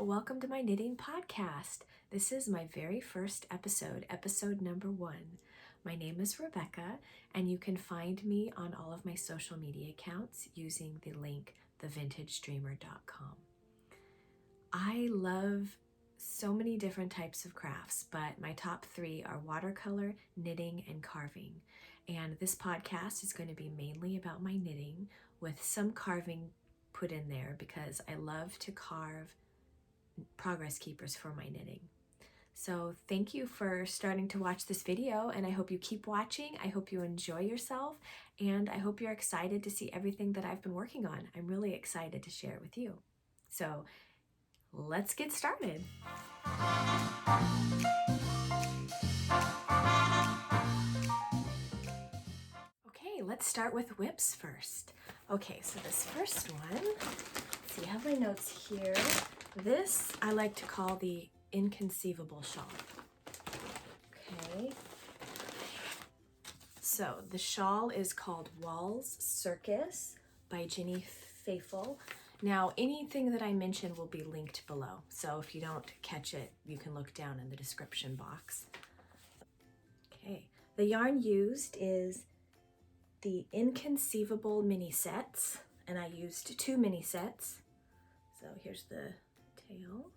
welcome to my knitting podcast. This is my very first episode, episode number 1. My name is Rebecca, and you can find me on all of my social media accounts using the link thevintagedreamer.com. I love so many different types of crafts, but my top 3 are watercolor, knitting, and carving. And this podcast is going to be mainly about my knitting with some carving put in there because I love to carve progress keepers for my knitting. So thank you for starting to watch this video, and I hope you keep watching. I hope you enjoy yourself, and I hope you're excited to see everything that I've been working on. I'm really excited to share it with you. So let's get started. Okay, let's start with whips first. Okay, so this first one, let's see, I have my notes here. This I like to call the Inconceivable Shawl. Okay, so the shawl is called Circus by Faifel. Now, anything that I mention will be linked below, so if you don't catch it, you can look down in the description box. Okay, the yarn used is the Inconceivable mini sets, and I used 2 mini sets. So here's the tail.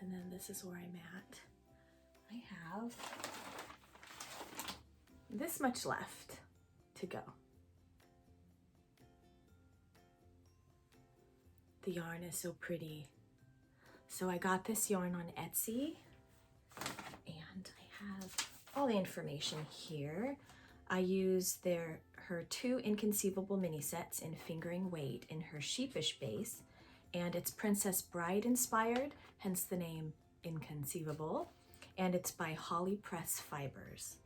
And then this is where I'm at. I have this much left to go. The yarn is so pretty. So I got this yarn on Etsy, and I have all the information here. I used her 2 Inconceivable mini sets in fingering weight in her sheepish base, and it's Princess Bride inspired, hence the name Inconceivable, and it's by Holly Press Fibers.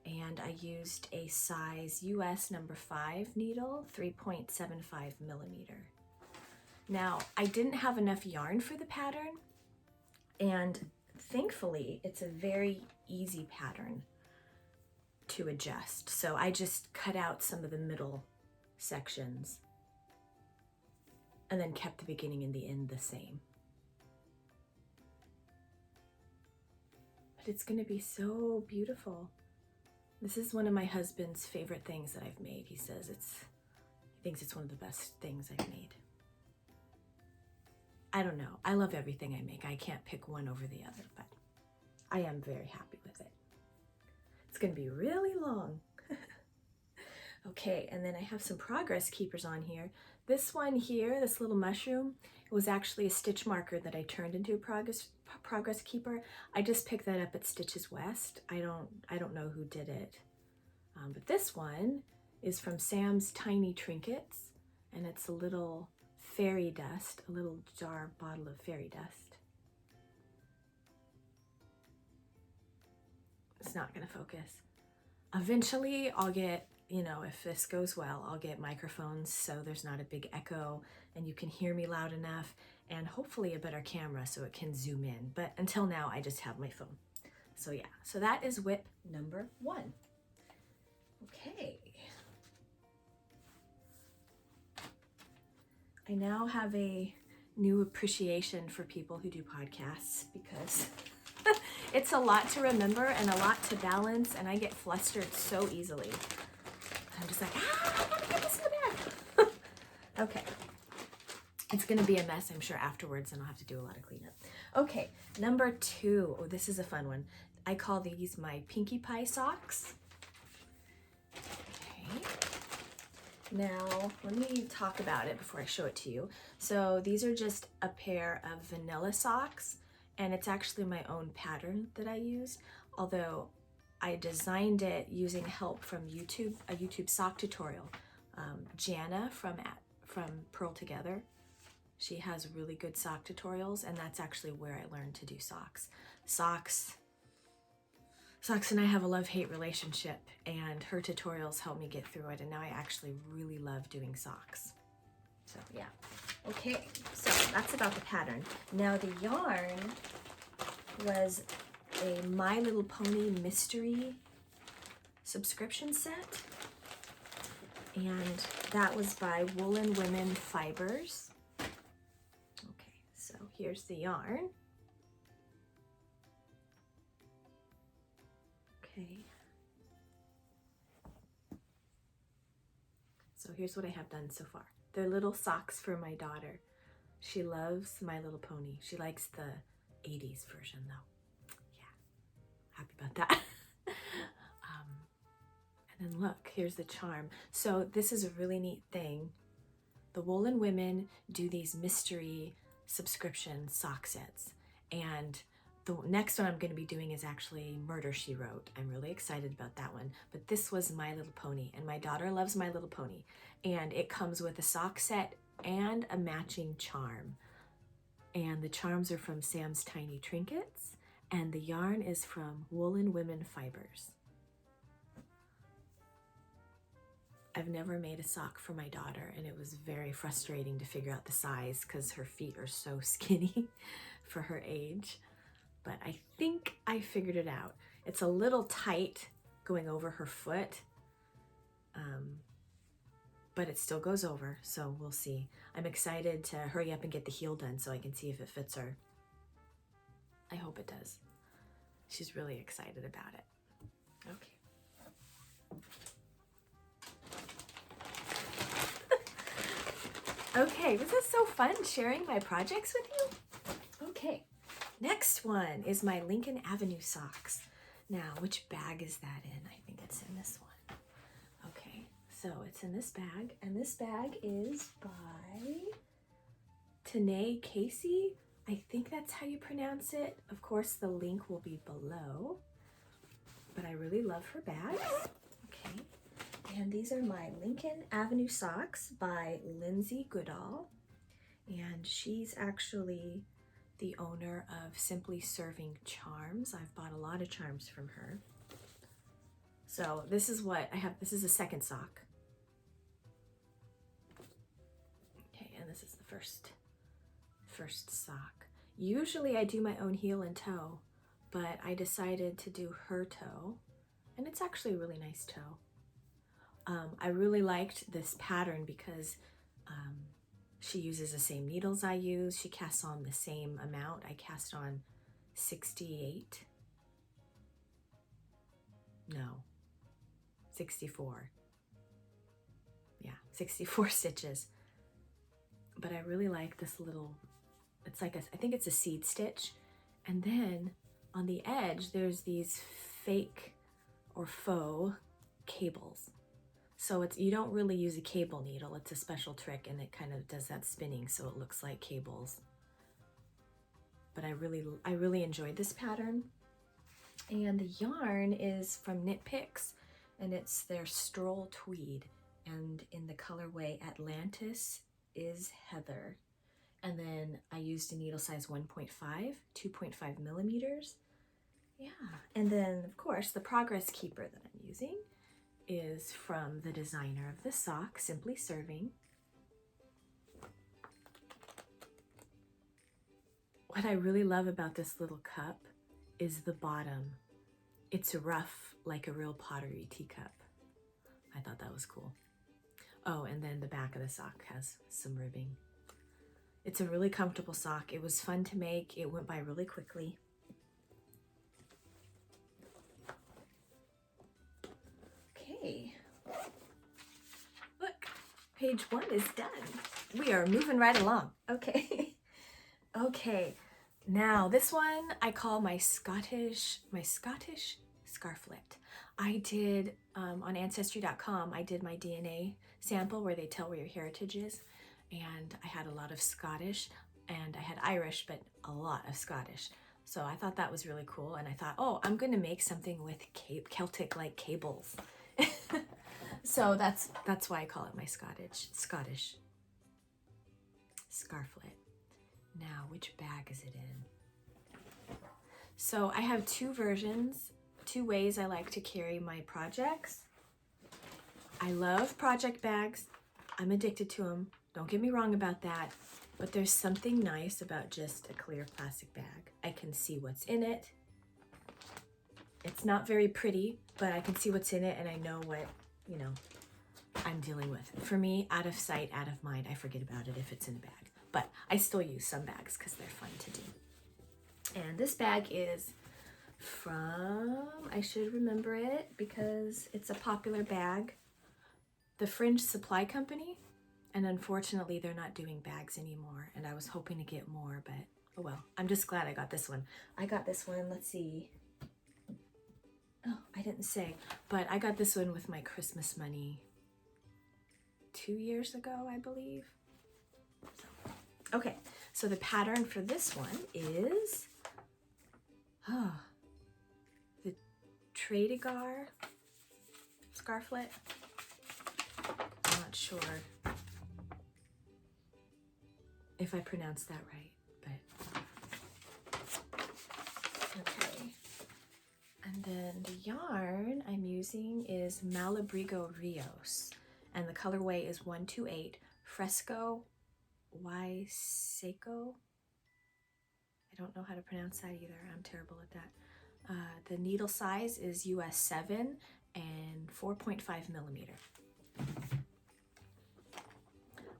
And I used a size US number 5 needle, 3.75 millimeter. Now, I didn't have enough yarn for the pattern, and thankfully, it's a very easy pattern to adjust. So I just cut out some of the middle sections and then kept the beginning and the end the same. But it's gonna be so beautiful. This is one of my husband's favorite things that I've made. He thinks it's one of the best things I've made. I don't know. I love everything I make. I can't pick one over the other, but I am very happy with it. It's going to be really long. Okay, and then I have some progress keepers on here. This one here, this little mushroom, it was actually a stitch marker that I turned into a progress keeper. I just picked that up at Stitches West. I don't know who did it. But this one is from Sam's Tiny Trinkets, and it's a little fairy dust, a little jar bottle of fairy dust. It's not gonna focus. Eventually I'll get, if this goes well, I'll get microphones so there's not a big echo and you can hear me loud enough, and hopefully a better camera so it can zoom in. But until now, I just have my phone. So yeah, so that is whip number 1. Okay. I now have a new appreciation for people who do podcasts because it's a lot to remember and a lot to balance, and I get flustered so easily. I'm just like, I gotta get this in the bag. Okay. It's gonna be a mess, I'm sure, afterwards, and I'll have to do a lot of cleanup. Okay, number 2. Oh, this is a fun one. I call these my Pinkie Pie Socks. Okay. Now, let me talk about it before I show it to you. So these are just a pair of vanilla socks, and it's actually my own pattern that I used, although I designed it using help from YouTube, a YouTube sock tutorial. Jana from Purl Together, she has really good sock tutorials, and that's actually where I learned to do socks. Socks and I have a love-hate relationship, and her tutorials helped me get through it, and now I actually really love doing socks. So yeah. Okay, so that's about the pattern. Now the yarn was a My Little Pony mystery subscription set. And that was by Woolen Women Fibers. Okay, so here's the yarn. Okay. So here's what I have done so far. They're little socks for my daughter. She loves My Little Pony. She likes the 80s version though. Yeah, happy about that. And then look, here's the charm. So this is a really neat thing. The Woolen Women do these mystery subscription sock sets. And the next one I'm going to be doing is actually Murder, She Wrote. I'm really excited about that one. But this was My Little Pony, and my daughter loves My Little Pony. And it comes with a sock set and a matching charm. And the charms are from Sam's Tiny Trinkets, and the yarn is from Woolen Women Fibers. I've never made a sock for my daughter, and it was very frustrating to figure out the size because her feet are so skinny for her age. But I think I figured it out. It's a little tight going over her foot, but it still goes over, so we'll see. I'm excited to hurry up and get the heel done so I can see if it fits her. I hope it does. She's really excited about it. Okay. Okay, this is so fun sharing my projects with you. Okay, next one is my Lincoln Avenue socks. Now, which bag is that in? I think it's in this one. Okay, so it's in this bag, and this bag is by Tanneicasey. I think that's how you pronounce it. Of course, the link will be below, but I really love her bags. Okay. And these are my Lincoln Avenue socks by Lindsay Goodall. And she's actually the owner of Simply Serving Charms. I've bought a lot of charms from her. So this is what I have. This is the second sock. Okay, and this is the first sock. Usually I do my own heel and toe, but I decided to do her toe, and it's actually a really nice toe. I really liked this pattern because she uses the same needles I use. She casts on the same amount. I cast on 64. Yeah, 64 stitches. But I really like this little, it's like I think it's a seed stitch. And then on the edge, there's these fake or faux cables. So you don't really use a cable needle, it's a special trick, and it kind of does that spinning so it looks like cables. But I really enjoyed this pattern. And the yarn is from Knit Picks, and it's their Stroll tweed, and in the colorway Atlantis is Heather. And then I used a needle size 1.5, 2.5 millimeters. Yeah, and then of course the Progress Keeper that I'm using is from the designer of the sock, Simply Serving. What I really love about this little cup is the bottom. It's rough like a real pottery teacup. I thought that was cool. Oh, and then the back of the sock has some ribbing. It's a really comfortable sock. It was fun to make. It went by really quickly. Okay, look, page 1 is done. We are moving right along. Okay. Okay, now this one I call my Scottish Scarflet. I did on Ancestry.com, I did my DNA sample where they tell where your heritage is, and I had a lot of Scottish, and I had Irish, but a lot of Scottish. So I thought that was really cool, and I thought, oh, I'm going to make something with Celtic-like cables. So that's why I call it my Scottish Scarflet. Now, which bag is it in? So I have two versions, two ways I like to carry my projects. I love project bags. I'm addicted to them. Don't get me wrong about that. But there's something nice about just a clear plastic bag. I can see what's in it. It's not very pretty, but I can see what's in it and I know what, you know, I'm dealing with. For me, out of sight, out of mind. I forget about it if it's in a bag. But I still use some bags because they're fun to do. And this bag is from, I should remember it because it's a popular bag, the Fringe Supply Company. And unfortunately, they're not doing bags anymore. And I was hoping to get more, but oh well. I'm just glad I got this one. I got this one, let's see. Oh, I didn't say, but I got this one with my Christmas money 2 years ago, I believe. So, okay, so the pattern for this one is the Tredegar Scarflet. I'm not sure if I pronounced that right, but okay. And then the yarn I'm using is Malabrigo Rios, and the colorway is 128 Fresco Y Seco. I don't know how to pronounce that either. I'm terrible at that. The needle size is US 7 and 4.5 millimeter.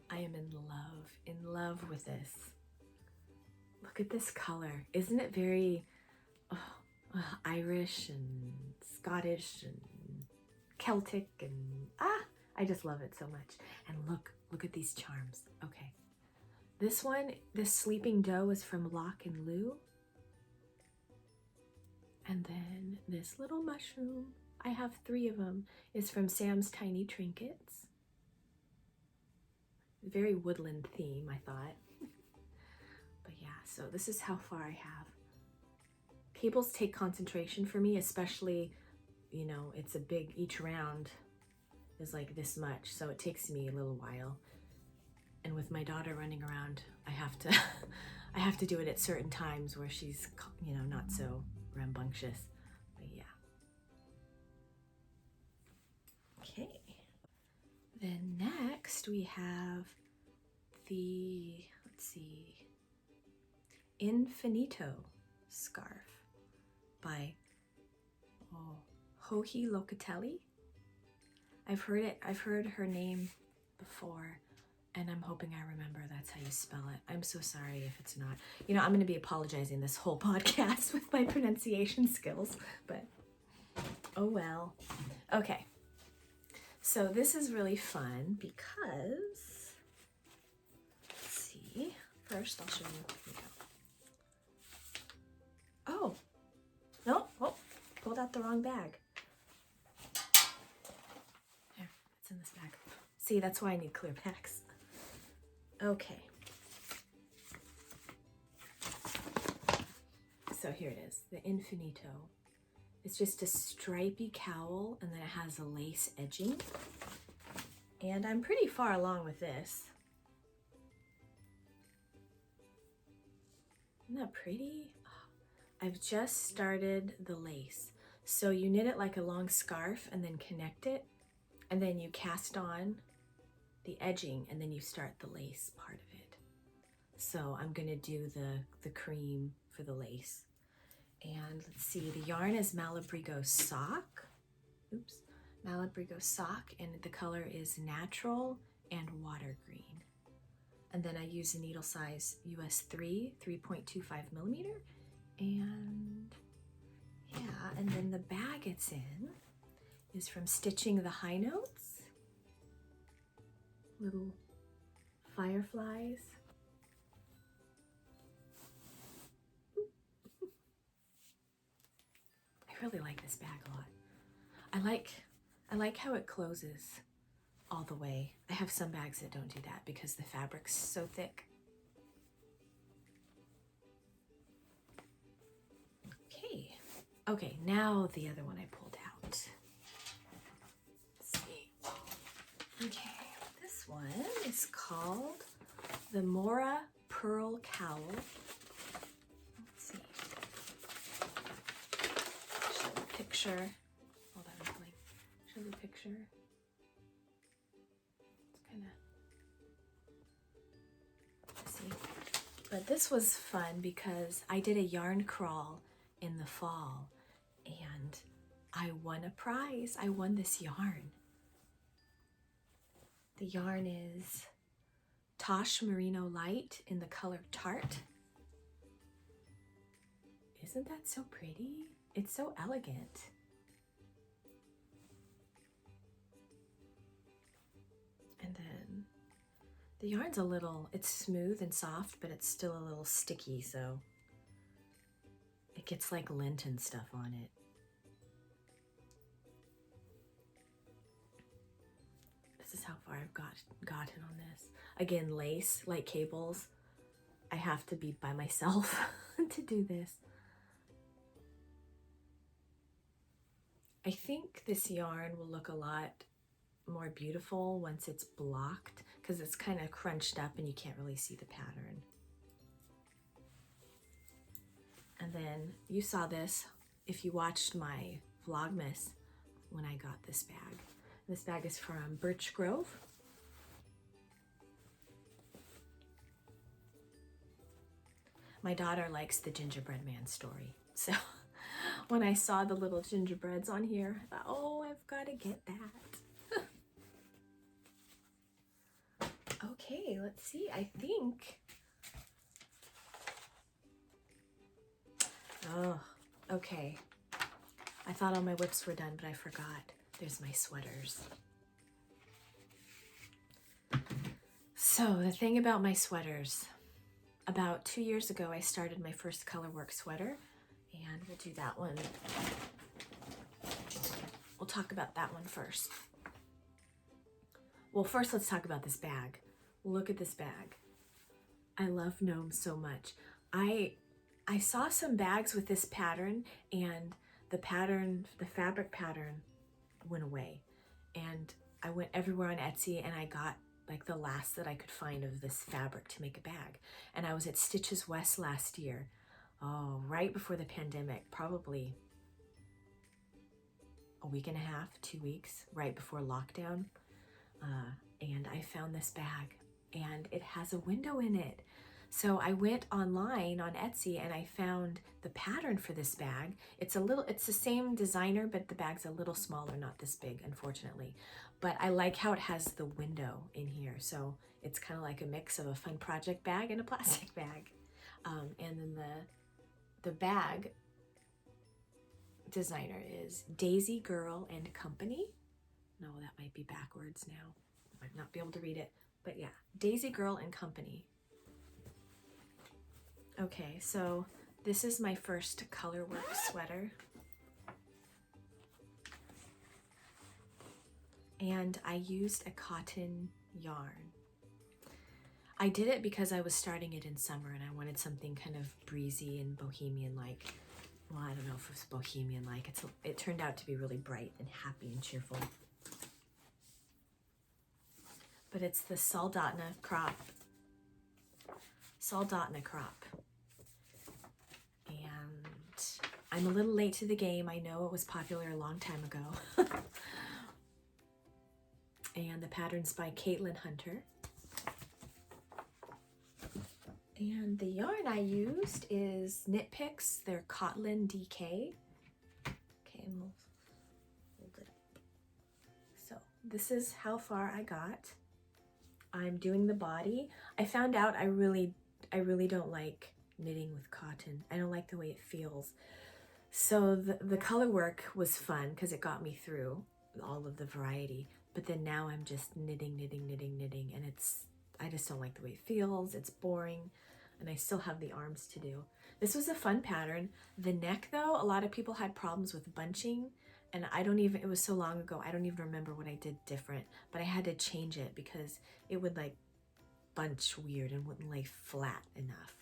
I am in love with this. Look at this color. Isn't it very Irish and Scottish and Celtic and I just love it so much. And look at these charms. Okay. This one, this Sleeping Doe is from Lock and Lou. And then this little mushroom, I have 3 of them, is from Sam's Tiny Trinkets. Very woodland theme, I thought. But yeah, so this is how far I have. Cables take concentration for me, especially, you know, it's a big, each round is like this much, so it takes me a little while. And with my daughter running around, I have to I have to do it at certain times where she's, you know, not so rambunctious. But yeah. Okay. Then next we have the, let's see, Infinito scarf by Joji Locatelli. I've heard her name before, and I'm hoping I remember that's how you spell it. I'm so sorry if it's not. You know, I'm going to be apologizing this whole podcast with my pronunciation skills, but oh well. Okay. So this is really fun because, let's see, first I'll show you. Oh, no, oh, pulled out the wrong bag. There, it's in this bag. See, that's why I need clear bags. Okay. So here it is, the Infinito. It's just a stripy cowl, and then it has a lace edging. And I'm pretty far along with this. Isn't that pretty? Oh, I've just started the lace. So you knit it like a long scarf and then connect it, and then you cast on the edging, and then you start the lace part of it. So I'm gonna do the cream for the lace. And let's see, the yarn is Malabrigo Sock. Oops, Malabrigo Sock, and the color is natural and water green. And then I use a needle size US 3, 3.25 millimeter. And yeah, and then the bag it's in is from Stitching the High Notes. Little fireflies. I really like this bag a lot. I like how it closes all the way. I have some bags that don't do that because the fabric's so thick. Okay, now the other one I pulled out. Let's see. Okay, this one is called the Mora Pearl Cowl. Let's see. Show the picture. Hold on, like, show the picture. It's kind of, see. But this was fun because I did a yarn crawl in the fall, and I won a prize. I won this yarn. The yarn is Tosh Merino Light in the color Tart. Isn't that so pretty? It's so elegant. And then the yarn's a little, it's smooth and soft, but it's still a little sticky, so it gets like lint and stuff on it. This is how far I've gotten on this. Again, lace, like cables. I have to be by myself to do this. I think this yarn will look a lot more beautiful once it's blocked, because it's kind of crunched up and you can't really see the pattern. And then you saw this if you watched my Vlogmas when I got this bag. This bag is from Birch Grove. My daughter likes the Gingerbread Man story, so when I saw the little gingerbreads on here, I thought, oh, I've got to get that. Okay, let's see. I think... Oh, okay. I thought all my whips were done, but I forgot. There's my sweaters. So the thing about my sweaters, about 2 years ago, I started my first colorwork sweater, and we'll do that one. We'll talk about that one first. Well, first let's talk about this bag. Look at this bag. I love gnomes so much. I saw some bags with this pattern, and the fabric pattern went away. And I went everywhere on Etsy, and I got like the last that I could find of this fabric to make a bag. And I was at Stitches West last year. Oh, right before the pandemic, probably a week and a half, 2 weeks, right before lockdown. And I found this bag, and it has a window in it. So I went online on Etsy and I found the pattern for this bag. It's the same designer, but the bag's a little smaller, not this big, unfortunately. But I like how it has the window in here. So it's kind of like a mix of a fun project bag and a plastic bag. And then the bag designer is Daisy Girl and Company. No, that might be backwards now. Might not be able to read it, but yeah, Daisy Girl and Company. Okay, so this is my first colorwork sweater. And I used a cotton yarn. I did it because I was starting it in summer and I wanted something kind of breezy and bohemian-like. Well, I don't know if it's bohemian-like. It turned out to be really bright and happy and cheerful. But it's the Soldotna crop. Soldotna crop. And I'm a little late to the game. I know it was popular a long time ago. And the pattern's by Caitlin Hunter. And the yarn I used is Knit Picks. They're Kotlin DK. Okay, and we'll hold it up. So this is how far I got. I'm doing the body. I found out I really don't like knitting with cotton. I don't like the way it feels. So the color work was fun because it got me through all of the variety. But then now I'm just knitting, and I just don't like the way it feels. It's boring, and I still have the arms to do. This was a fun pattern. The neck, though, a lot of people had problems with bunching, and it was so long ago, I don't even remember what I did different, but I had to change it because it would like bunch weird and wouldn't lay flat enough.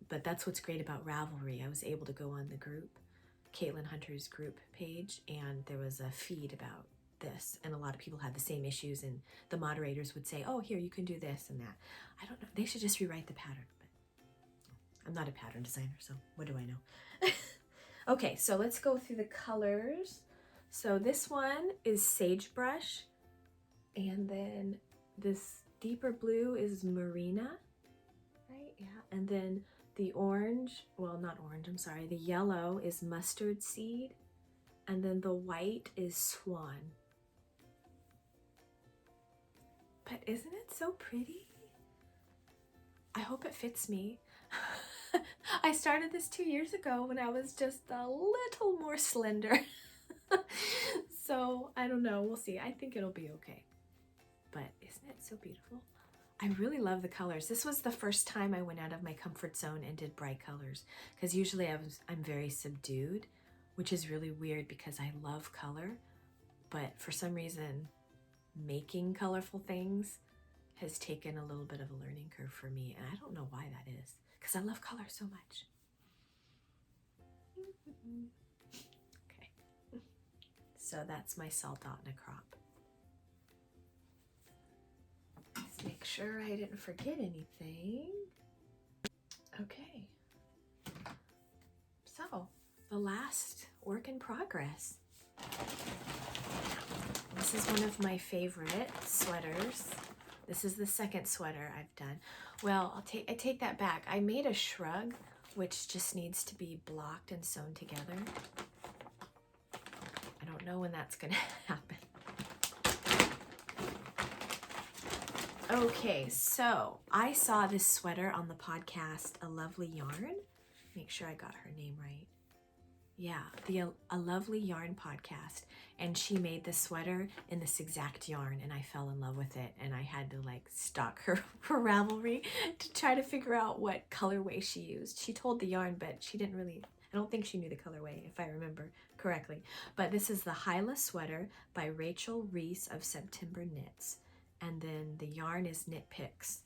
But that's what's great about Ravelry. I was able to go on the group, Caitlin Hunter's group page, and there was a feed about this, and a lot of people had the same issues, and the moderators would say, oh, here, you can do this and that. I don't know, they should just rewrite the pattern, but I'm not a pattern designer, so what do I know? Okay, so let's go through the colors. So this one is Sagebrush, and then this deeper blue is Marina, right? Yeah, and then The orange, well, not orange, I'm sorry. The yellow is mustard seed, and then the white is swan. But isn't it so pretty? I hope it fits me. I started this 2 years ago when I was just a little more slender. So I don't know, we'll see. I think it'll be okay. But isn't it so beautiful? I really love the colors. This was the first time I went out of my comfort zone and did bright colors, because usually I'm very subdued, which is really weird because I love color, but for some reason making colorful things has taken a little bit of a learning curve for me, and I don't know why that is, because I love color so much. Okay, so that's my salt out in a crop. Let's make sure I didn't forget anything. Okay, so the last work in progress. This is one of my favorite sweaters. This is the second sweater I've done. Well, I take that back. I made a shrug, which just needs to be blocked and sewn together. I don't know when that's gonna happen. Okay, so I saw this sweater on the podcast, A Lovely Yarn. Make sure I got her name right. Yeah, the A Lovely Yarn podcast, and she made this sweater in this exact yarn, and I fell in love with it, and I had to like stalk her for Ravelry to try to figure out what colorway she used. She told the yarn, but she didn't really, I don't think she knew the colorway, if I remember correctly. But this is the Hyla sweater by Rachel Reese of September Knits, and then the yarn is Knit Picks.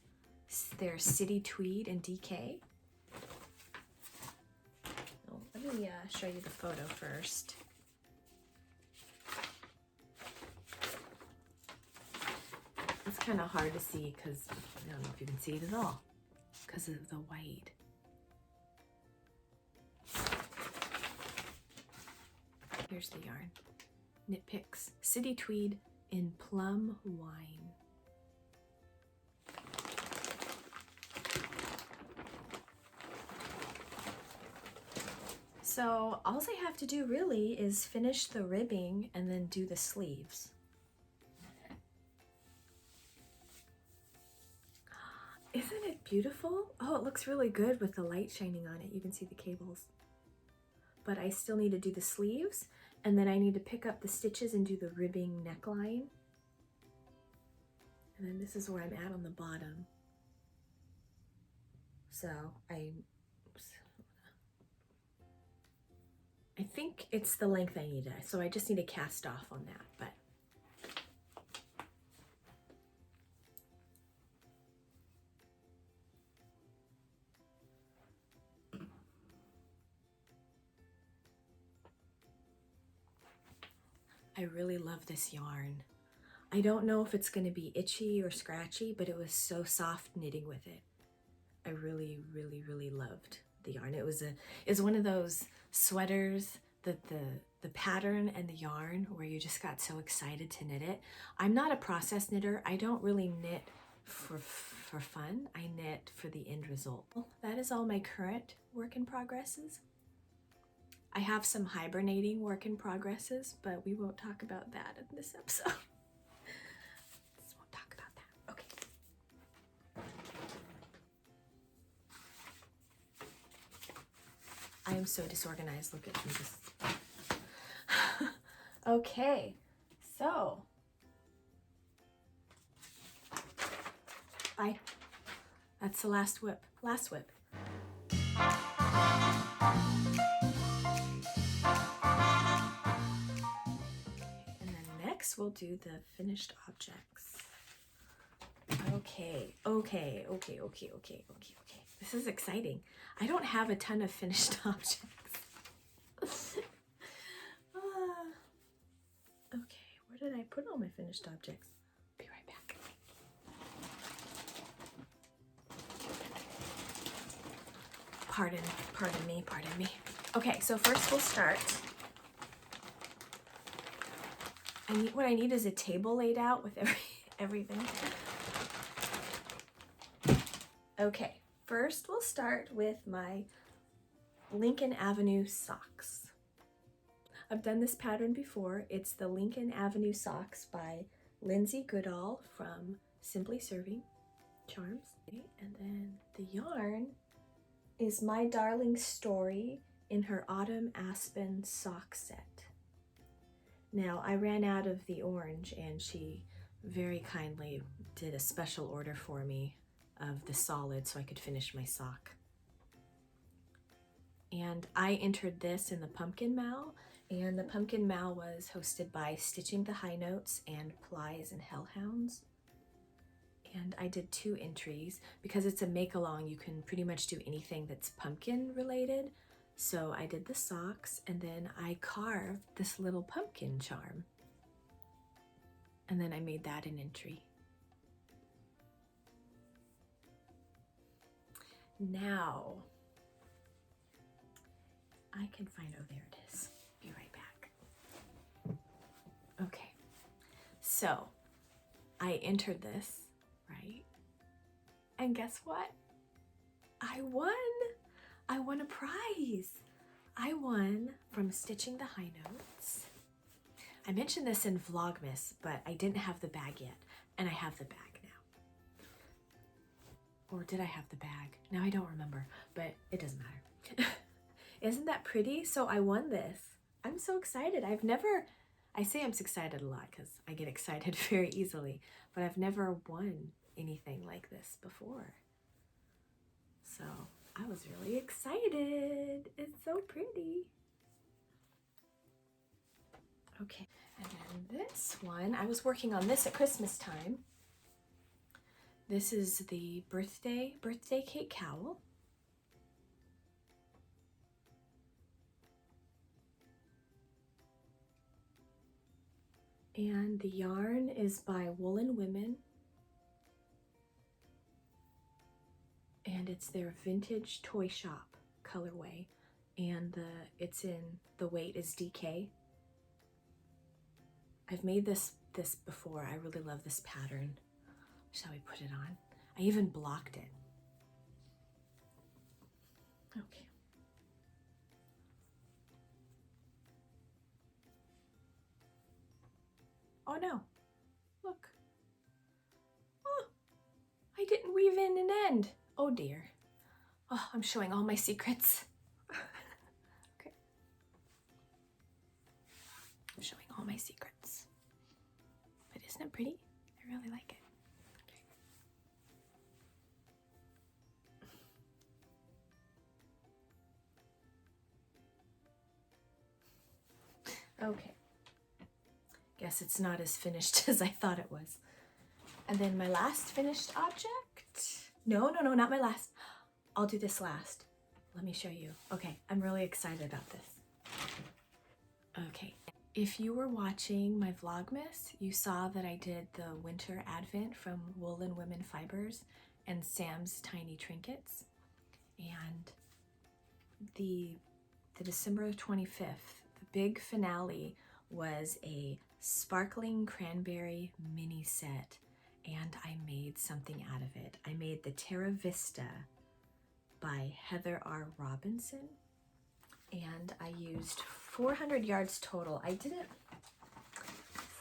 They're City Tweed and DK. Let me show you the photo first. It's kind of hard to see because I don't know if you can see it at all because of the white. Here's the yarn. Knit Picks, City Tweed in Plum Wine. So all I have to do really is finish the ribbing and then do the sleeves. Isn't it beautiful? Oh, it looks really good with the light shining on it. You can see the cables. But I still need to do the sleeves, and then I need to pick up the stitches and do the ribbing neckline. And then this is where I'm at on the bottom. So I think it's the length I need, so I just need to cast off on that, but I really love this yarn. I don't know if it's going to be itchy or scratchy, but it was so soft knitting with it. I really, really, really loved the yarn. It's one of those sweaters that the pattern and the yarn where you just got so excited to knit it. I'm not a process knitter. I don't really knit for fun. I knit for the end result. Well, that is all my current work in progresses. I have some hibernating work in progresses, but we won't talk about that in this episode. Just won't talk about that. Okay. I am so disorganized. Look at me. Okay, so bye. That's the last whip. Last whip. And then next we'll do the finished objects. Okay. This is exciting. I don't have a ton of finished objects. Okay, where did I put all my finished objects? Be right back. Pardon me. Okay, so first we'll start. What I need is a table laid out with everything. Okay, first we'll start with my Lincoln Avenue socks. I've done this pattern before. It's the Lincoln Avenue socks by Lindsay Goodall from Simply Serving Charms. And then the yarn is My Darling Story in her Autumn Aspen sock set. Now I ran out of the orange and she very kindly did a special order for me of the solid so I could finish my sock. And I entered this in the pumpkin mal, and the pumpkin mal was hosted by Stitching the High Notes and Plies and Hellhounds. And I did 2 entries. Because it's a make-along, you can pretty much do anything that's pumpkin related. So I did the socks, and then I carved this little pumpkin charm. And then I made that an entry. Now, I can find, oh, there it is. Be right back. Okay, so I entered this, right? And guess what? I won! I won a prize. I won from Stitching the High Notes. I mentioned this in Vlogmas, but I didn't have the bag yet, and I have the bag now. Or did I have the bag? Now I don't remember, but it doesn't matter. Isn't that pretty? So I won this. I'm so excited. I say I'm excited a lot because I get excited very easily, but I've never won anything like this before. So I was really excited. It's so pretty. Okay, and then this one, I was working on this at Christmas time. This is the birthday cake cowl. And the yarn is by Woolen Women. And it's their vintage toy shop colorway. And the weight is DK. I've made this before. I really love this pattern. Shall we put it on? I even blocked it. Okay. Oh no, look. Oh, I didn't weave in an end. Oh dear. Oh, I'm showing all my secrets. Okay. I'm showing all my secrets. But isn't it pretty? I really like it. Okay. Guess it's not as finished as I thought it was. And then my last finished object. No, not my last. I'll do this last. Let me show you. Okay, I'm really excited about this. Okay, if you were watching my Vlogmas, you saw that I did the winter advent from Woolen Women Fibers and Sam's Tiny Trinkets. And the December 25th, the big finale was a sparkling cranberry mini set, and I made something out of it. I made the Terra Vista by Heather R. Robinson, and I used 400 yards total. I didn't, let's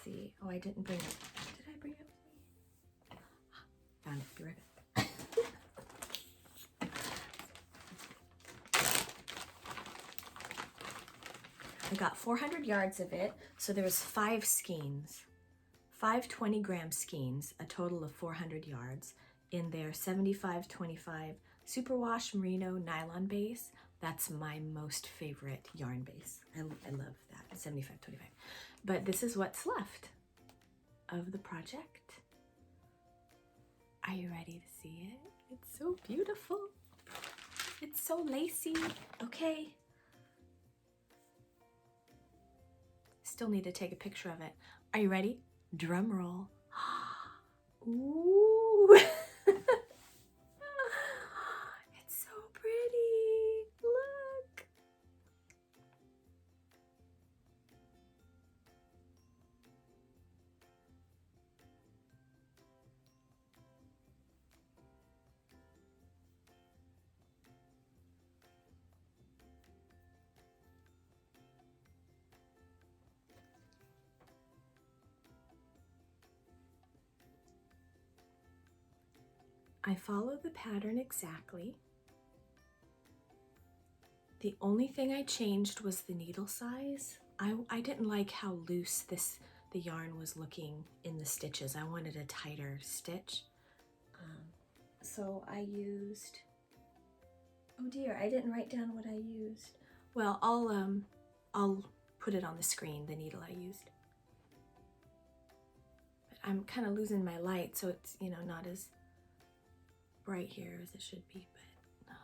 see, oh, I didn't bring it. Did I bring it with me? Found it, be right back. I got 400 yards of it, so there was 5 skeins, 5 20-gram skeins, a total of 400 yards in their 75-25 superwash merino nylon base. That's my most favorite yarn base. I love that, 75-25. But this is what's left of the project. Are you ready to see it? It's so beautiful. It's so lacy. Okay. Still need to take a picture of it. Are you ready? Drum roll. Ooh. It's so pretty. Look. I follow the pattern exactly. The only thing I changed was the needle size. I didn't like how loose the yarn was looking in the stitches. I wanted a tighter stitch. So I used, oh dear, I didn't write down what I used. Well, I'll put it on the screen, the needle I used. But I'm kind of losing my light, so it's, you know, not as bright here as it should be, but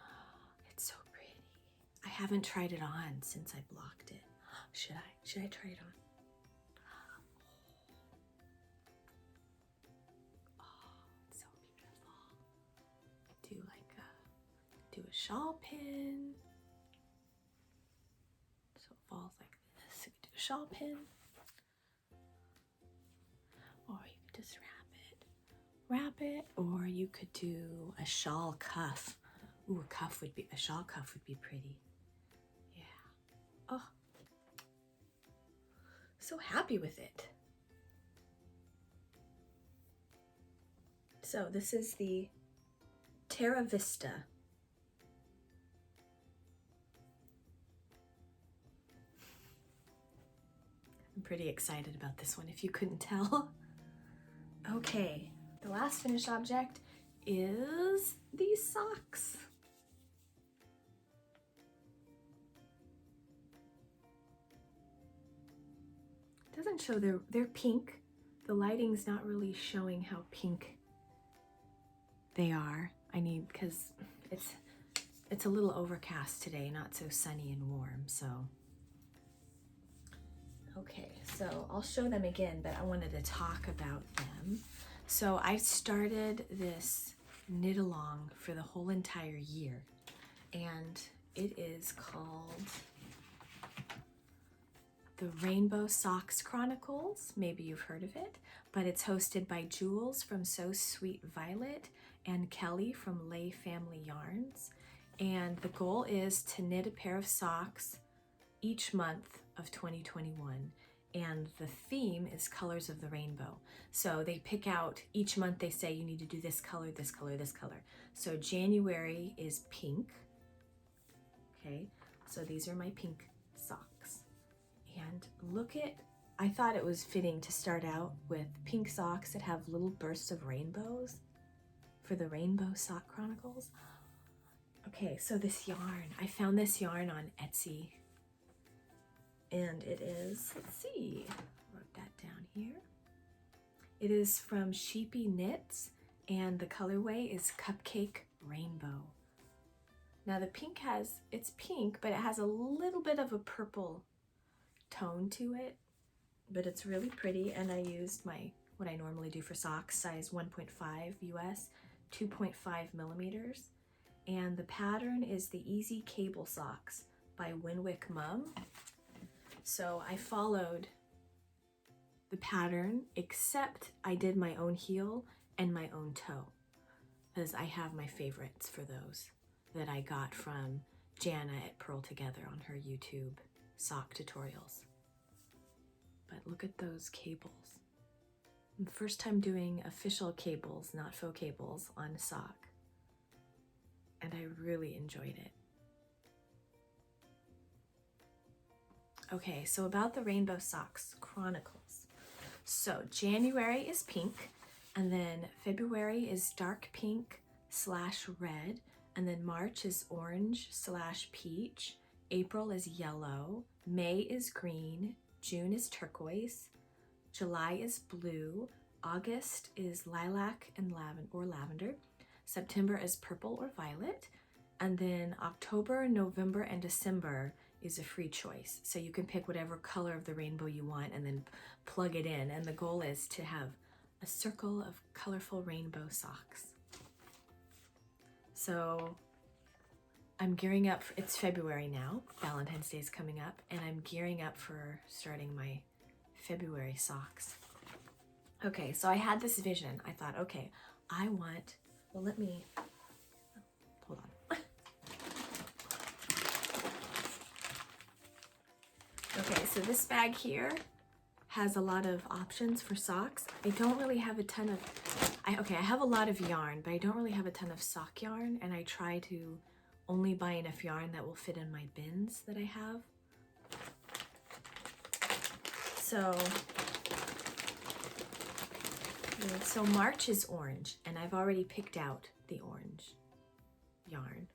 it's so pretty. I haven't tried it on since I blocked it. Should I try it on? So beautiful. Do a shawl pin. So it falls like this. So you do a shawl pin. Or you could just wrap it. Or you could do a shawl cuff. Ooh, a shawl cuff would be pretty. Yeah. Oh. So happy with it. So this is the Terra Vista. I'm pretty excited about this one, if you couldn't tell. Okay, the last finished object is these socks. It doesn't show they're pink. The lighting's not really showing how pink they are. Because it's a little overcast today, not so sunny and warm, so. Okay, so I'll show them again, but I wanted to talk about them. So I started this knit along for the whole entire year, and it is called the Rainbow Socks Chronicles. Maybe you've heard of it, but it's hosted by Jules from So Sweet Violet and Kelly from Lay Family Yarns. And the goal is to knit a pair of socks each month of 2021. And the theme is colors of the rainbow. So they pick out, each month they say you need to do this color, this color, this color. So January is pink. Okay, so these are my pink socks. And I thought it was fitting to start out with pink socks that have little bursts of rainbows for the Rainbow Sock Chronicles. Okay, so this yarn, I found this yarn on Etsy. And it is, let's see, wrote that down here. It is from Sheepy Knits, and the colorway is Cupcake Rainbow. Now the pink it's pink, but it has a little bit of a purple tone to it, but it's really pretty. And I used what I normally do for socks, size 1.5 US, 2.5 millimeters. And the pattern is the Easy Cable Socks by Winwick Mum. So I followed the pattern, except I did my own heel and my own toe, because I have my favorites for those that I got from Jana at Purl Together on her YouTube sock tutorials. But look at those cables. First time doing official cables, not faux cables, on a sock. And I really enjoyed it. Okay, so about the Rainbow Socks Chronicles. So January is pink, and then February is dark pink / red, and then March is orange / peach, April is yellow, May is green, June is turquoise, July is blue, August is lilac and lavender, September is purple or violet, and then October, November, and December is a free choice. So you can pick whatever color of the rainbow you want and then plug it in. And the goal is to have a circle of colorful rainbow socks. So I'm gearing up, it's February now, Valentine's Day is coming up, and I'm gearing up for starting my February socks. Okay, so I had this vision. I thought, okay, let me, hold on. Okay, so this bag here has a lot of options for socks. I don't really have a ton of, I have a lot of yarn, but I don't really have a ton of sock yarn, and I try to only buy enough yarn that will fit in my bins that I have. So March is orange, and I've already picked out the orange yarn.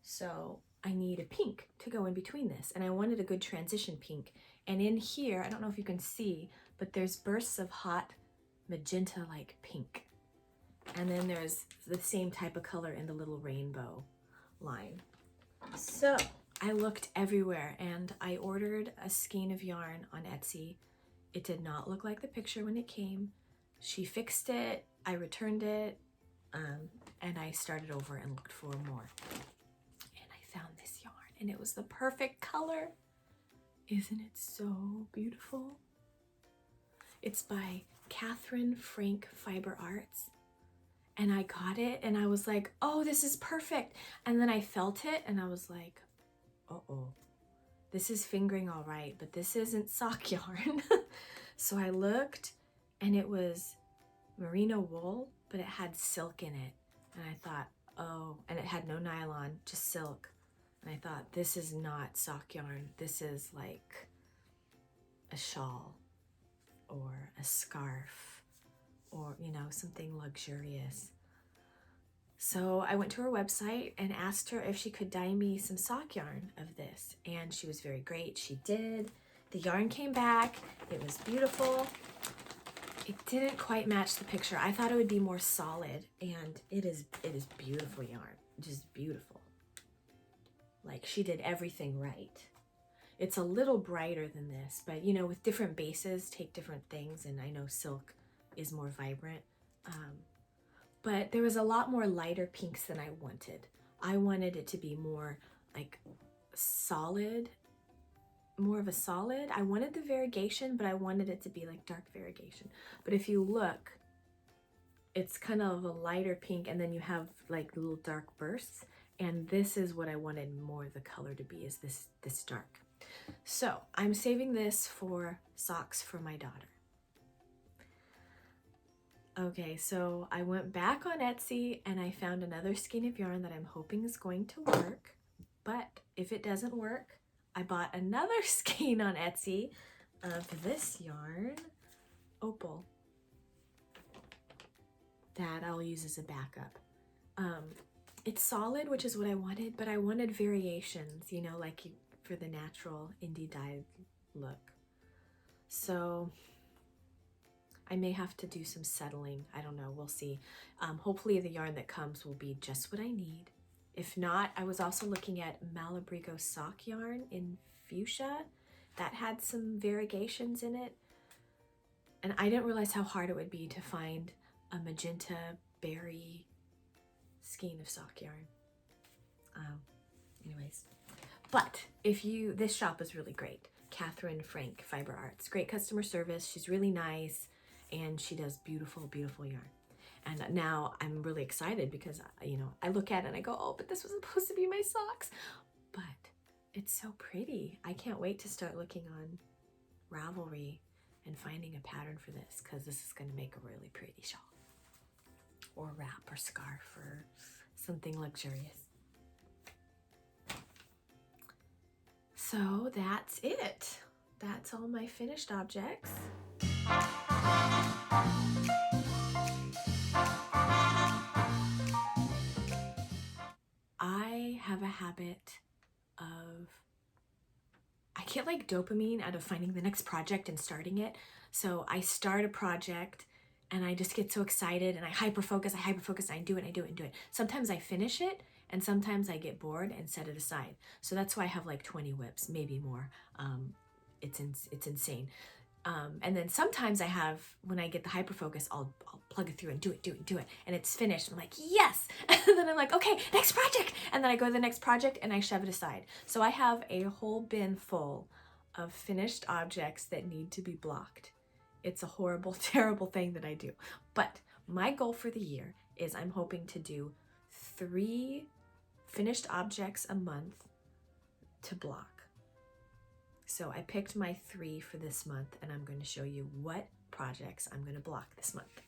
So I need a pink to go in between this, and I wanted a good transition pink. And in here, I don't know if you can see, but there's bursts of hot magenta like pink. And then there's the same type of color in the little rainbow line. So I looked everywhere, and I ordered a skein of yarn on Etsy. It did not look like the picture when it came. She fixed it, I returned it, and I started over and looked for more. And I found this yarn, and it was the perfect color. Isn't it so beautiful? It's by Catherine Frank Fiber Arts. And I got it, and I was like, oh, this is perfect. And then I felt it, and I was like, uh-oh. This is fingering all right, but this isn't sock yarn. So I looked, and it was merino wool, but it had silk in it. And I thought, oh, and it had no nylon, just silk. And I thought, this is not sock yarn. This is like a shawl or a scarf or, you know, something luxurious. So I went to her website and asked her if she could dye me some sock yarn of this. And she was very great. She did. The yarn came back. It was beautiful. It didn't quite match the picture. I thought it would be more solid, and it is beautiful yarn. Just beautiful. Like, she did everything right. It's a little brighter than this, but you know, with different bases, take different things, and I know silk is more vibrant. But there was a lot more lighter pinks than I wanted. I wanted it to be more like solid, more of a solid. I wanted the variegation, but I wanted it to be like dark variegation. But if you look, it's kind of a lighter pink, and then you have like little dark bursts. And this is what I wanted more of the color to be, is this dark. So I'm saving this for socks for my daughter. Okay, so I went back on Etsy and I found another skein of yarn that I'm hoping is going to work. But if it doesn't work, I bought another skein on Etsy of this yarn, Opal, that I'll use as a backup. It's solid, which is what I wanted, but I wanted variations, you know, like for the natural indie dyed look. So I may have to do some settling. I don't know, we'll see. Hopefully the yarn that comes will be just what I need. If not, I was also looking at malabrigo sock yarn in fuchsia. That had some variegations in it. And I didn't realize how hard it would be to find a magenta berry skein of sock yarn. Anyways, but this shop is really great. Catherine Frank Fiber Arts, great customer service. She's really nice, and she does beautiful, beautiful yarn. And now I'm really excited because, you know, I look at it and I go, oh, but this was supposed to be my socks. But it's so pretty. I can't wait to start looking on Ravelry and finding a pattern for this, because this is going to make a really pretty shawl or wrap or scarf or something luxurious. So that's it. That's all my finished objects. I have a habit of, I get like dopamine out of finding the next project and starting it. So I start a project and I just get so excited and I hyper focus, and I do it. Sometimes I finish it, and sometimes I get bored and set it aside. So that's why I have like 20 whips, maybe more. It's insane. And then sometimes I have, when I get the hyper focus, I'll plug it through and do it. And it's finished. I'm like, yes. And then I'm like, okay, next project. And then I go to the next project and I shove it aside. So I have a whole bin full of finished objects that need to be blocked. It's a horrible, terrible thing that I do. But my goal for the year is I'm hoping to do 3 finished objects a month to block. So I picked my 3 for this month, and I'm going to show you what projects I'm going to block this month.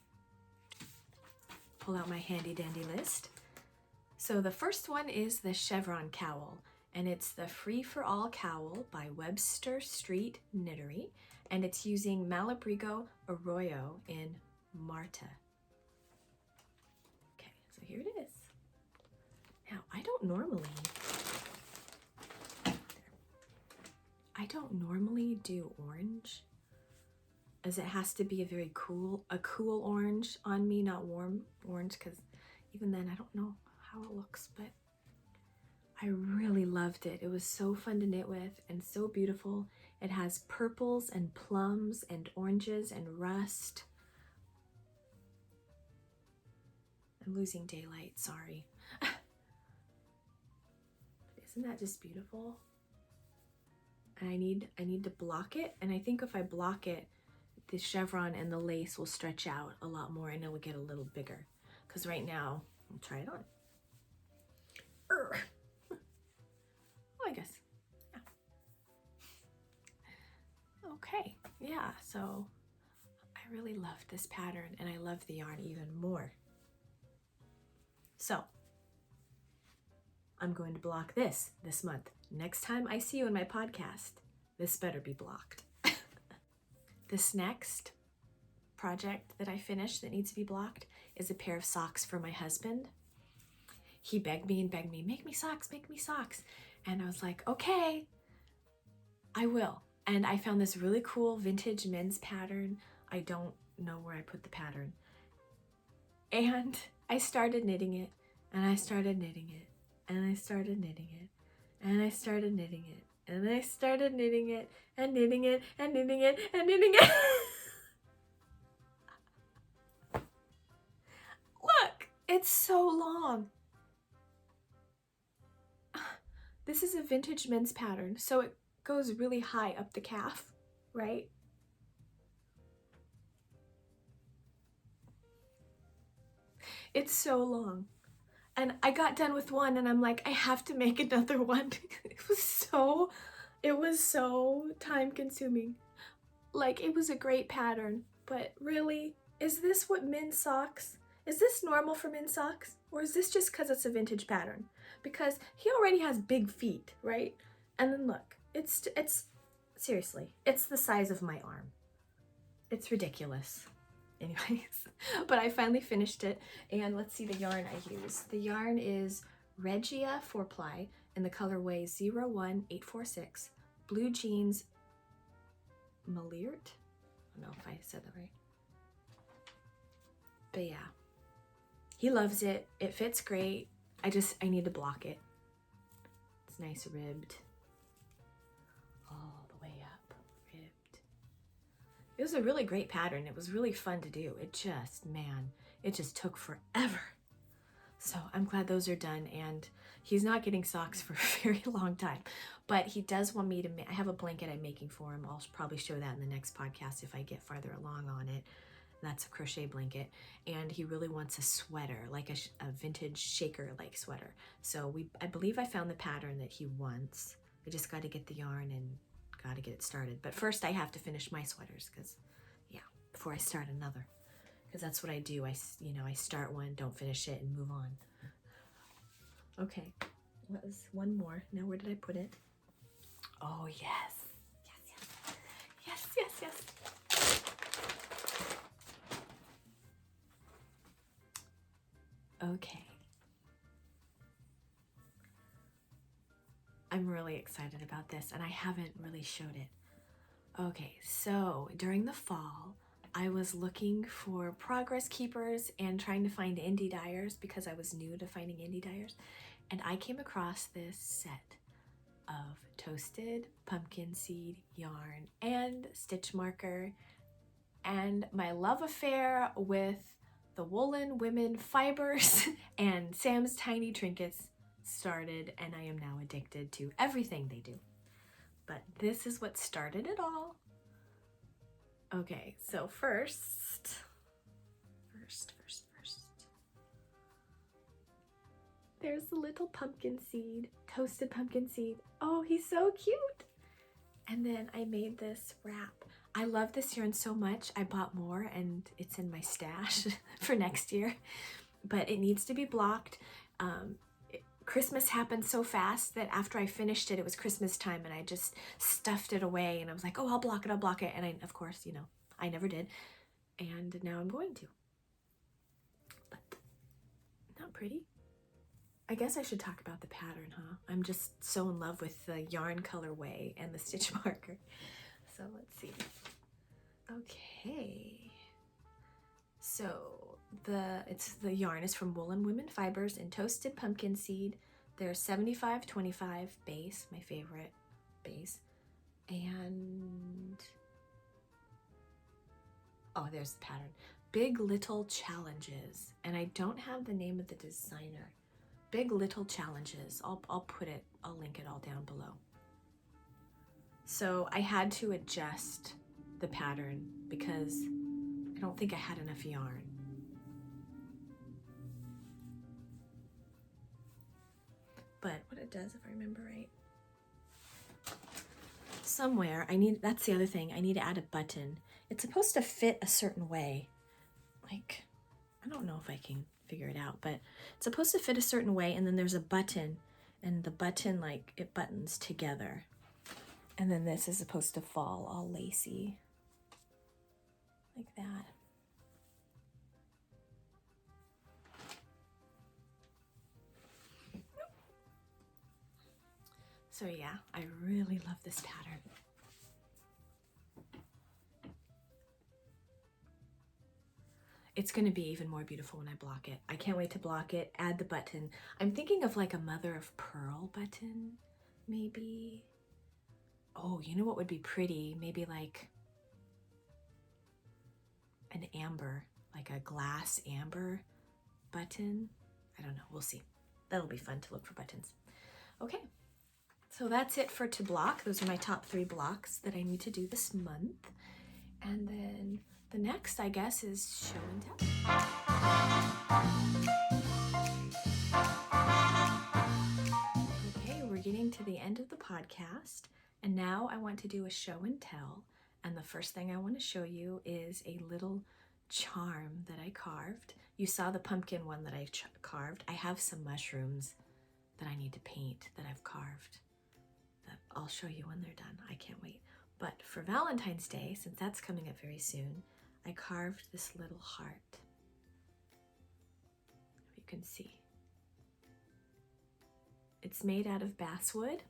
Pull out my handy dandy list. So the first one is the Chevron Cowl, and it's the Free for All Cowl by Webster Street Knittery, and it's using Malabrigo Arroyo in Marta. Okay, so here it is. Now, I don't normally do orange, as it has to be a cool orange on me, not warm orange, because even then I don't know how it looks, but I really loved it. It was so fun to knit with and so beautiful. It has purples and plums and oranges and rust. I'm losing daylight, sorry. Isn't that just beautiful? And I need to block it, and I think if I block it, the chevron and the lace will stretch out a lot more and it will get a little bigger. Because right now, I'll try it on. Oh, I guess. Yeah. Okay, yeah, so I really love this pattern and I love the yarn even more. So, I'm going to block this month. Next time I see you in my podcast, this better be blocked. This next project that I finished that needs to be blocked is a pair of socks for my husband. He begged me and begged me, make me socks. And I was like, okay, I will. And I found this really cool vintage men's pattern. I don't know where I put the pattern. And I started knitting it, and I started knitting it, and I started knitting it, and I started knitting it, and I started knitting it, and knitting it, and knitting it, and knitting it. Look, it's so long. This is a vintage men's pattern, so it goes really high up the calf, right? It's so long. And I got done with one and I'm like, I have to make another one. It was so time consuming. Like, it was a great pattern, but really, is this what men's socks? Is this normal for men's socks? Or is this just because it's a vintage pattern? Because he already has big feet, right? And then look, it's seriously, it's the size of my arm. It's ridiculous. Anyways, but I finally finished it, and let's see the yarn I used. The yarn is Regia 4-ply in the colorway 01846, Blue Jeans Malirt. I don't know if I said that right. But yeah, he loves it. It fits great. I need to block it. It's nice ribbed. All the way up, ribbed. It was a really great pattern. It was really fun to do. It just took forever. So I'm glad those are done, and he's not getting socks for a very long time, but he does want me to I have a blanket I'm making for him. I'll probably show that in the next podcast if I get farther along on it. That's a crochet blanket, and he really wants a sweater, like a vintage shaker-like sweater. So I believe I found the pattern that he wants. I just got to get the yarn and got to get it started. But first I have to finish my sweaters, because, yeah, before I start another. Because that's what I do. I start one, don't finish it, and move on. Okay, what was one more? Now where did I put it? Oh, yes. Yes. Okay. I'm really excited about this, and I haven't really showed it. Okay, so during the fall, I was looking for progress keepers and trying to find indie dyers because I was new to finding indie dyers, and I came across this set of toasted pumpkin seed yarn and stitch marker, and my love affair with the Woolen Women Fibers and Sam's Tiny Trinkets started, and I am now addicted to everything they do. But this is what started it all. Okay, so first. There's the little pumpkin seed, toasted pumpkin seed. Oh, he's so cute. And then I made this wrap. I love this yarn so much. I bought more and it's in my stash for next year, but it needs to be blocked. Christmas happened so fast that after I finished it, it was Christmas time and I just stuffed it away and I was like, oh, I'll block it, I'll block it. And I, of course, you know, I never did. And now I'm going to. But not pretty. I guess I should talk about the pattern, huh? I'm just so in love with the yarn colorway and the stitch marker. So let's see. Okay. So the yarn is from Woolen Women Fibers in Toasted Pumpkin Seed. They're 75-25 base, my favorite base. And oh, there's the pattern. Big Little Challenges. And I don't have the name of the designer. Big Little Challenges. I'll link it all down below. So I had to adjust the pattern because I don't think I had enough yarn. But what it does, if I remember right, somewhere that's the other thing, I need to add a button. It's supposed to fit a certain way. Like, I don't know if I can figure it out, but it's supposed to fit a certain way, and then there's a button, and the button, like, it buttons together. And then this is supposed to fall all lacy. Like that. So yeah, I really love this pattern. It's going to be even more beautiful when I block it. I can't wait to block it, add the button. I'm thinking of like a mother of pearl button, maybe. Oh, you know what would be pretty? Maybe like an amber, like a glass amber button. I don't know, we'll see. That'll be fun to look for buttons. Okay, so that's it for to block. Those are my top 3 blocks that I need to do this month. And then the next, I guess, is show and tell. Okay, we're getting to the end of the podcast, and now I want to do a show and tell. And the first thing I want to show you is a little charm that I carved. You saw the pumpkin one that I carved. I have some mushrooms that I need to paint that I've carved. That I'll show you when they're done. I can't wait. But for Valentine's Day, since that's coming up very soon, I carved this little heart. If you can see. It's made out of basswood,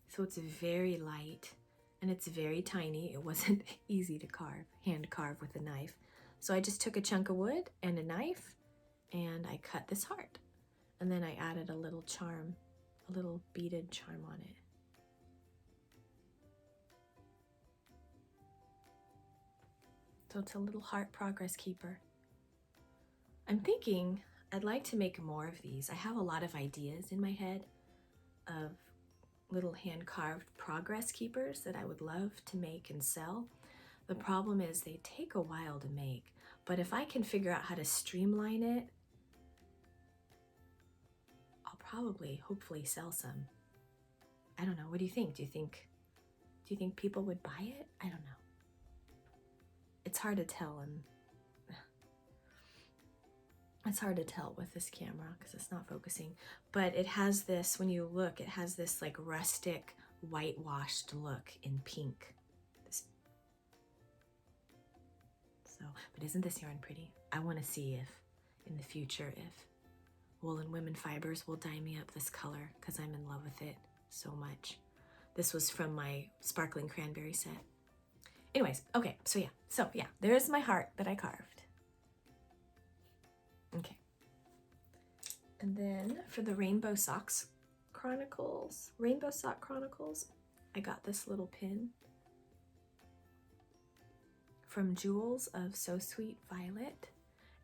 so it's very light and it's very tiny. It wasn't easy to carve, hand carve with a knife. So I just took a chunk of wood and a knife and I cut this heart. And then I added a little charm, a little beaded charm on it. So it's a little heart progress keeper. I'm thinking I'd like to make more of these. I have a lot of ideas in my head of little hand-carved progress keepers that I would love to make and sell. The problem is they take a while to make, but if I can figure out how to streamline it, I'll probably, hopefully sell some. I don't know, what do you think? Do you think people would buy it? I don't know. It's hard to tell, and it's hard to tell with this camera because it's not focusing, but it has this, when you look, it has this like rustic whitewashed look in pink. But isn't this yarn pretty? I want to see if in the future if Woolen Women Fibers will dye me up this color because I'm in love with it so much. This was from my Sparkling Cranberry set. Anyways, okay, so yeah, there's my heart that I carved. Okay. And then for the Rainbow Sock Chronicles, I got this little pin from Jewels of So Sweet Violet.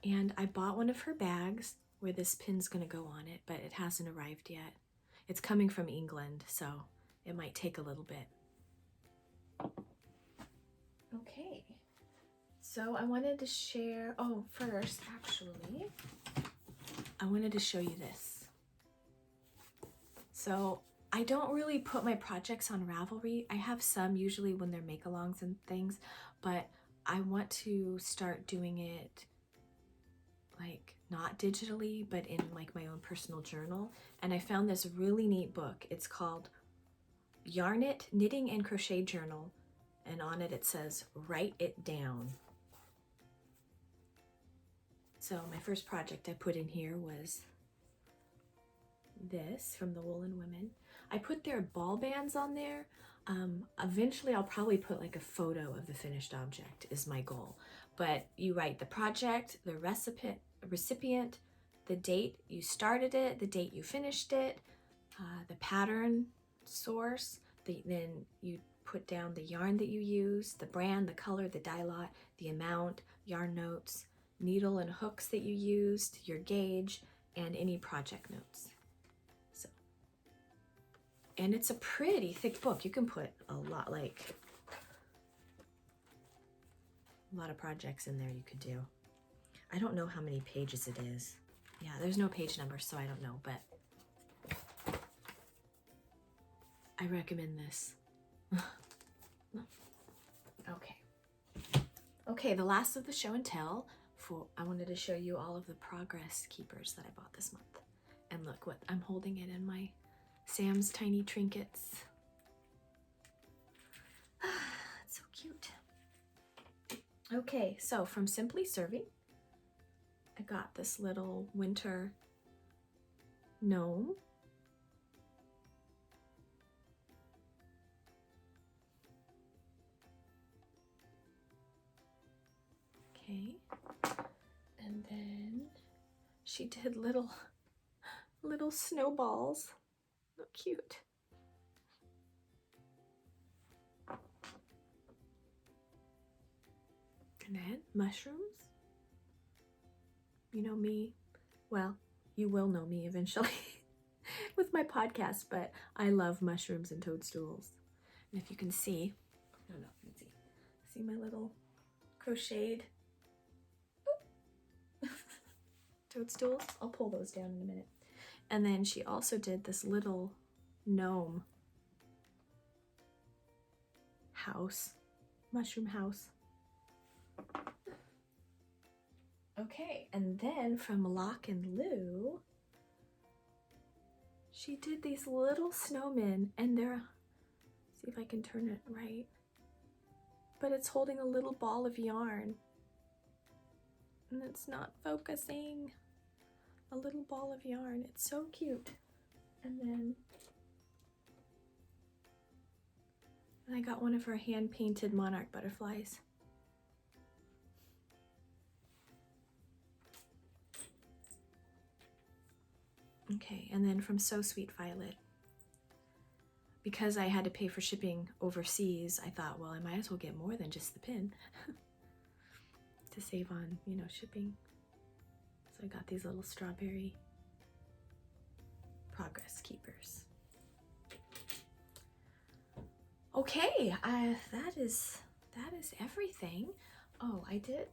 And I bought one of her bags where this pin's gonna go on it, but it hasn't arrived yet. It's coming from England, so it might take a little bit. Okay, so I wanted to share, first, actually, I wanted to show you this. So I don't really put my projects on Ravelry. I have some usually when they're make-alongs and things, but I want to start doing it like not digitally, but in like my own personal journal. And I found this really neat book. It's called Yarn It Knitting and Crochet Journal, and on it it says write it down. So my first project I put in here was this from the Woolen Women. I put their ball bands on there. Eventually I'll probably put like a photo of the finished object is my goal. But you write the project, the recipient, the date you started it, the date you finished it, the pattern source, then you put down the yarn that you use, the brand, the color, the dye lot, the amount, yarn notes, needle and hooks that you used, your gauge, and any project notes. So, and it's a pretty thick book. You can put a lot, like a lot of projects in there you could do. I don't know how many pages it is. Yeah, there's no page number, so I don't know, but I recommend this. Okay, the last of the show and tell. I wanted to show you all of the progress keepers that I bought this month. And look what I'm holding it in my Sam's Tiny Trinkets. It's so cute. Okay, so from Simply Serving, I got this little winter gnome. Okay, and then she did little snowballs. So cute. And then mushrooms. You know me, well, you will know me eventually with my podcast, but I love mushrooms and toadstools. And if you can see, I don't know if you can see my little crocheted toadstools? I'll pull those down in a minute. And then she also did this little gnome house, mushroom house. Okay, and then from Lock and Lou, she did these little snowmen, and they're, see if I can turn it right, but it's holding a little ball of yarn, and it's not focusing. A little ball of yarn. It's so cute. And then I got one of her hand-painted monarch butterflies. Okay, and then from So Sweet Violet, because I had to pay for shipping overseas, I thought, well, I might as well get more than just the pin to save on, you know, shipping. So I got these little strawberry progress keepers. Okay, that is everything. Oh, I did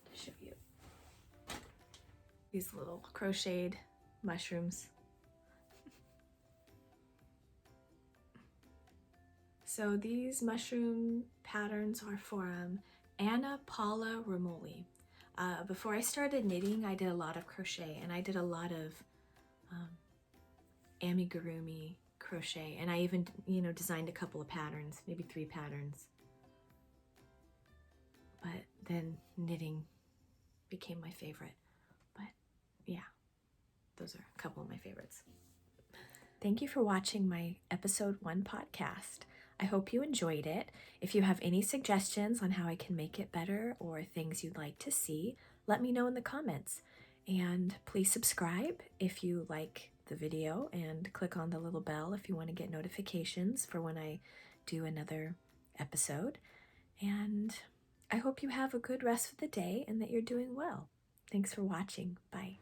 to show you these little crocheted mushrooms. So these mushroom patterns are for Anna Paula Romoli. Before I started knitting, I did a lot of crochet, and I did a lot of amigurumi crochet, and I even, you know, designed a couple of patterns, maybe 3 patterns. But then knitting became my favorite. But yeah, those are a couple of my favorites. Thank you for watching my episode 1 podcast. I hope you enjoyed it. If you have any suggestions on how I can make it better or things you'd like to see, let me know in the comments. And please subscribe if you like the video, and click on the little bell if you want to get notifications for when I do another episode. And I hope you have a good rest of the day and that you're doing well. Thanks for watching. Bye.